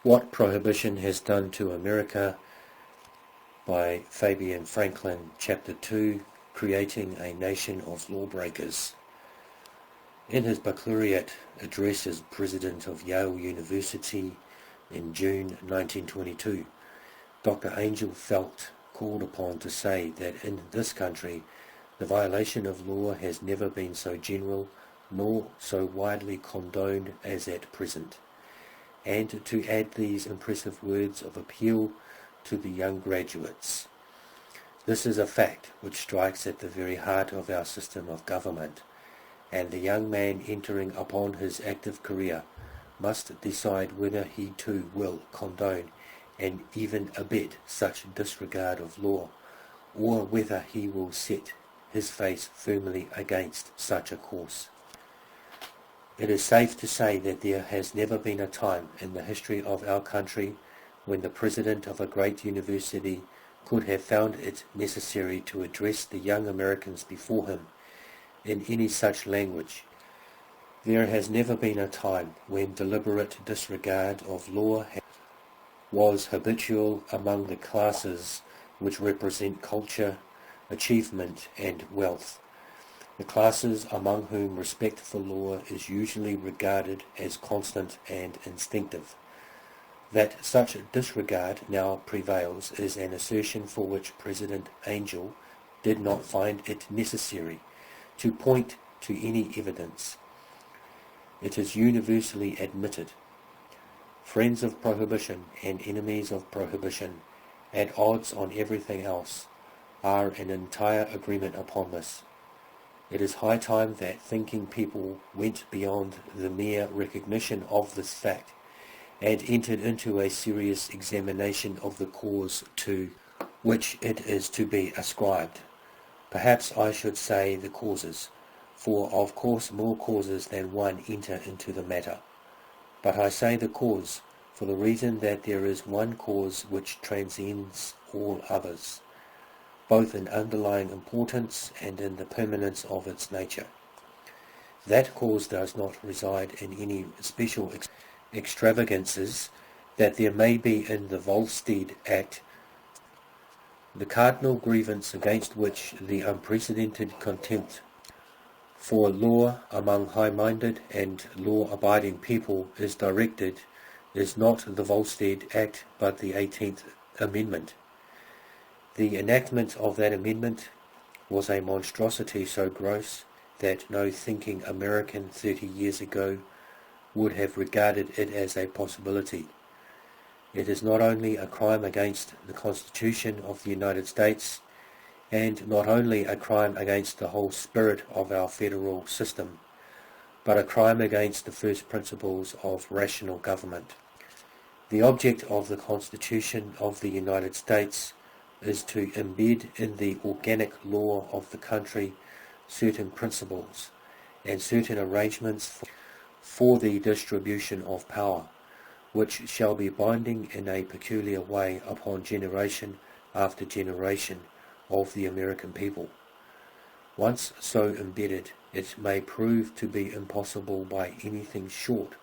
What Prohibition Has Done to America by Fabian Franklin, Chapter 2, Creating a Nation of Lawbreakers. In his baccalaureate address as president of Yale University in June 1922, Dr. Angel felt called upon to say that in this country the violation of law has never been so general nor so widely condoned as at present, and to add these impressive words of appeal to the young graduates. This is a fact which strikes at the very heart of our system of government, and the young man entering upon his active career must decide whether he too will condone and even abet such disregard of law, or whether he will set his face firmly against such a course. It is safe to say that there has never been a time in the history of our country when the president of a great university could have found it necessary to address the young Americans before him in any such language. There has never been a time when deliberate disregard of law was habitual among the classes which represent culture, achievement, and wealth. The classes among whom respect for law is usually regarded as constant and instinctive. That such disregard now prevails is an assertion for which President Angel did not find it necessary to point to any evidence. It is universally admitted. Friends of prohibition and enemies of prohibition, at odds on everything else, are in entire agreement upon this. It is high time that thinking people went beyond the mere recognition of this fact and entered into a serious examination of the cause to which it is to be ascribed. Perhaps I should say the causes, for of course more causes than one enter into the matter. But I say the cause for the reason that there is one cause which transcends all others, both in underlying importance and in the permanence of its nature. That cause does not reside in any special extravagances that there may be in the Volstead Act. The cardinal grievance against which the unprecedented contempt for law among high-minded and law-abiding people is directed is not the Volstead Act but the 18th Amendment. The enactment of that amendment was a monstrosity so gross that no thinking American 30 years ago would have regarded it as a possibility. It is not only a crime against the Constitution of the United States, and not only a crime against the whole spirit of our federal system, but a crime against the first principles of rational government. The object of the Constitution of the United States is to embed in the organic law of the country certain principles and certain arrangements for the distribution of power, which shall be binding in a peculiar way upon generation after generation of the American people. Once so embedded, it may prove to be impossible by anything short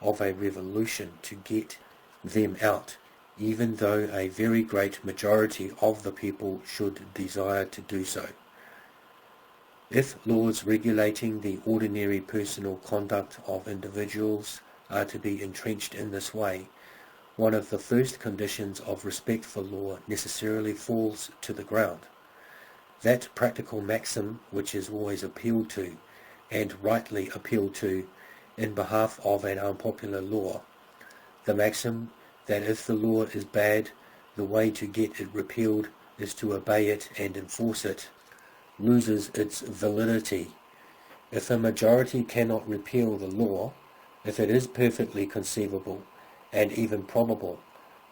of a revolution to get them out, even though a very great majority of the people should desire to do so. If laws regulating the ordinary personal conduct of individuals are to be entrenched in this way, one of the first conditions of respect for law necessarily falls to the ground. That practical maxim which is always appealed to, and rightly appealed to, in behalf of an unpopular law, the maxim that if the law is bad, the way to get it repealed is to obey it and enforce it, loses its validity. If a majority cannot repeal the law, if it is perfectly conceivable and even probable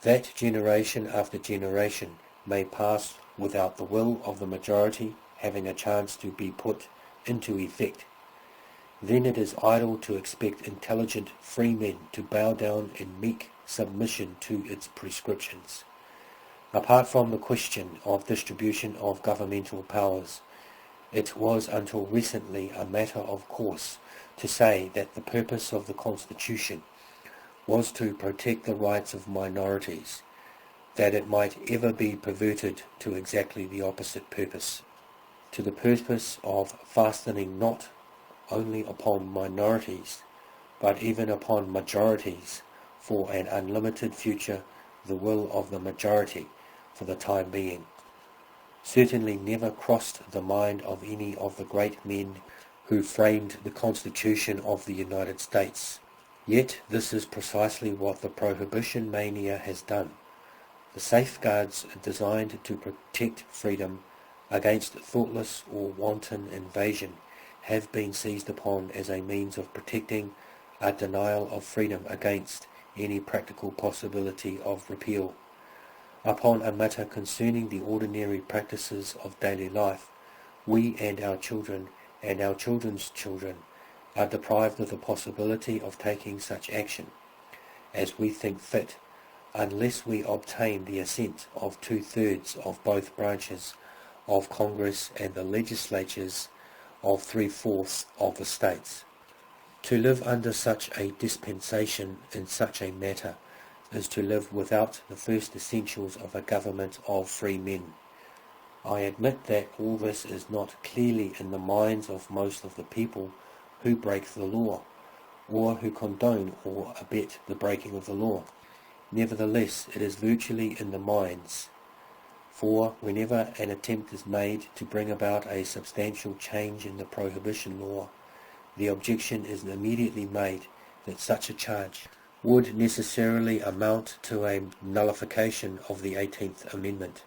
that generation after generation may pass without the will of the majority having a chance to be put into effect, then it is idle to expect intelligent free men to bow down in meek submission to its prescriptions. Apart from the question of distribution of governmental powers, it was until recently a matter of course to say that the purpose of the Constitution was to protect the rights of minorities, that it might ever be perverted to exactly the opposite purpose, to the purpose of fastening not only upon minorities, but even upon majorities, for an unlimited future, the will of the majority for the time being, certainly never crossed the mind of any of the great men who framed the Constitution of the United States. Yet this is precisely what the prohibition mania has done. The safeguards designed to protect freedom against thoughtless or wanton invasion have been seized upon as a means of protecting a denial of freedom against any practical possibility of repeal. Upon a matter concerning the ordinary practices of daily life, we and our children and our children's children are deprived of the possibility of taking such action as we think fit, unless we obtain the assent of 2/3 of both branches of Congress and the legislatures of 3/4 of the states. To live under such a dispensation in such a matter is to live without the first essentials of a government of free men. I admit that all this is not clearly in the minds of most of the people who break the law, or who condone or abet the breaking of the law. Nevertheless, it is virtually in the minds, for whenever an attempt is made to bring about a substantial change in the prohibition law, the objection is immediately made that such a charge would necessarily amount to a nullification of the 18th Amendment,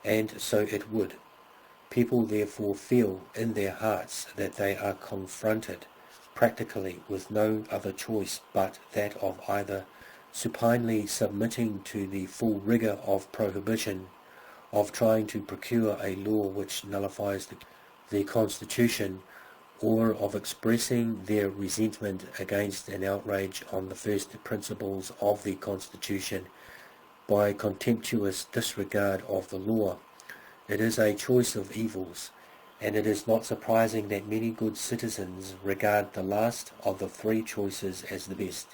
and so it would. People therefore feel in their hearts that they are confronted practically with no other choice but that of either supinely submitting to the full rigour of prohibition, of trying to procure a law which nullifies the Constitution, or of expressing their resentment against an outrage on the first principles of the Constitution by contemptuous disregard of the law. It is a choice of evils, and it is not surprising that many good citizens regard the last of the three choices as the best.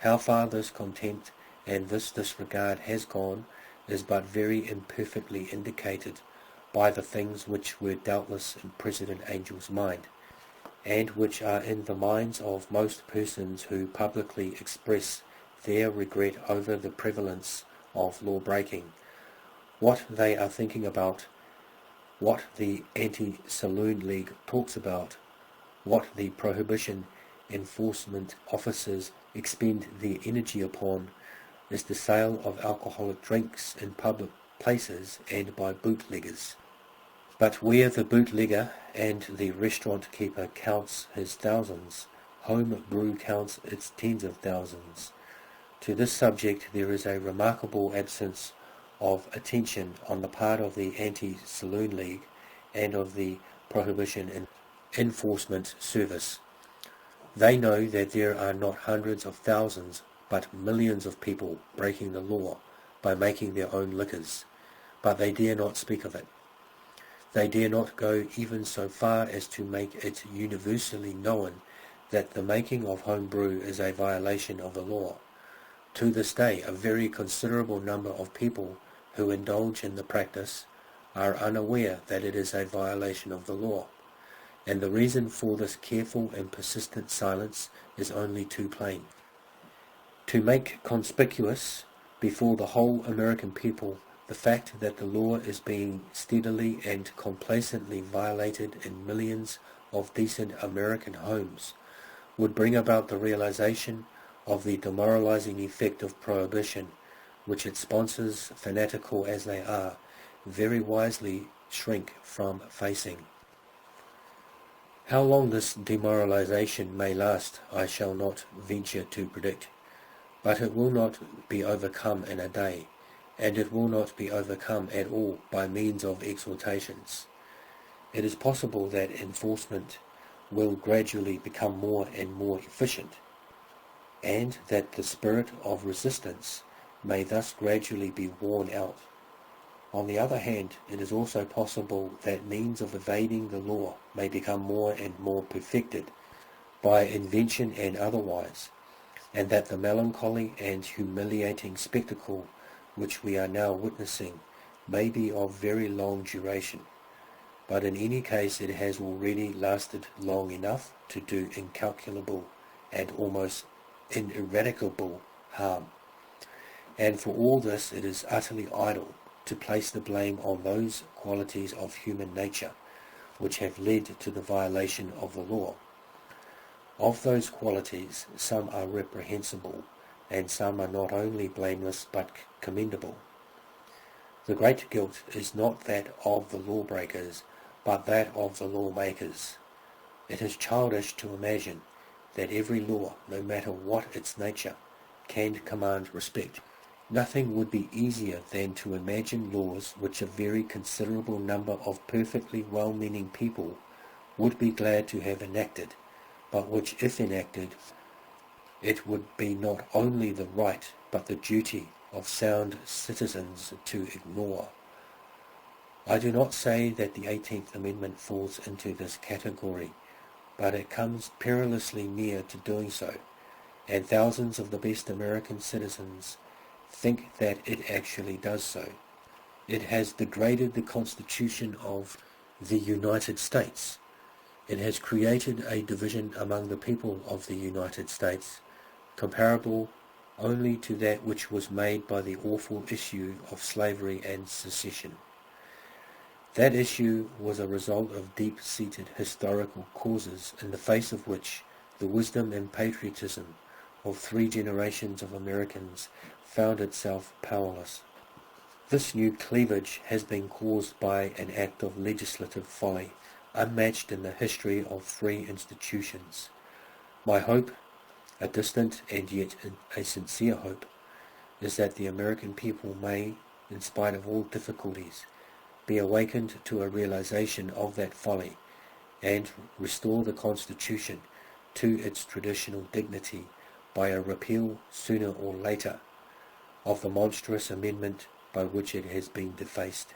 How far this contempt and this disregard has gone is but very imperfectly indicated by the things which were doubtless in President Angel's mind, and which are in the minds of most persons who publicly express their regret over the prevalence of law-breaking. What they are thinking about, what the Anti-Saloon League talks about, what the Prohibition enforcement officers expend their energy upon, is the sale of alcoholic drinks in public places and by bootleggers. But where the bootlegger and the restaurant keeper counts his thousands, home brew counts its tens of thousands. To this subject there is a remarkable absence of attention on the part of the Anti-Saloon League and of the Prohibition Enforcement Service. They know that there are not hundreds of thousands but millions of people breaking the law by making their own liquors, but they dare not speak of it. They dare not go even so far as to make it universally known that the making of home brew is a violation of the law. To this day, a very considerable number of people who indulge in the practice are unaware that it is a violation of the law, and the reason for this careful and persistent silence is only too plain. To make conspicuous before the whole American people the fact that the law is being steadily and complacently violated in millions of decent American homes would bring about the realization of the demoralizing effect of prohibition, which its sponsors, fanatical as they are, very wisely shrink from facing. How long this demoralization may last I shall not venture to predict, but it will not be overcome in a day, and it will not be overcome at all by means of exhortations. It is possible that enforcement will gradually become more and more efficient, and that the spirit of resistance may thus gradually be worn out. On the other hand, it is also possible that means of evading the law may become more and more perfected by invention and otherwise, and that the melancholy and humiliating spectacle which we are now witnessing may be of very long duration, but in any case it has already lasted long enough to do incalculable and almost ineradicable harm. And for all this it is utterly idle to place the blame on those qualities of human nature which have led to the violation of the law. Of those qualities some are reprehensible, and some are not only blameless but commendable. The great guilt is not that of the lawbreakers, but that of the lawmakers. It is childish to imagine that every law, no matter what its nature, can command respect. Nothing would be easier than to imagine laws which a very considerable number of perfectly well-meaning people would be glad to have enacted, but which, if enacted, it would be not only the right but the duty of sound citizens to ignore. I do not say that the 18th Amendment falls into this category, but it comes perilously near to doing so, and thousands of the best American citizens think that it actually does so. It has degraded the Constitution of the United States. It has created a division among the people of the United States, comparable only to that which was made by the awful issue of slavery and secession. That issue was a result of deep-seated historical causes, in the face of which the wisdom and patriotism of 3 generations of Americans found itself powerless. This new cleavage has been caused by an act of legislative folly, unmatched in the history of free institutions. My hope, a distant and yet a sincere hope, is that the American people may, in spite of all difficulties, be awakened to a realization of that folly and restore the Constitution to its traditional dignity by a repeal, sooner or later, of the monstrous amendment by which it has been defaced.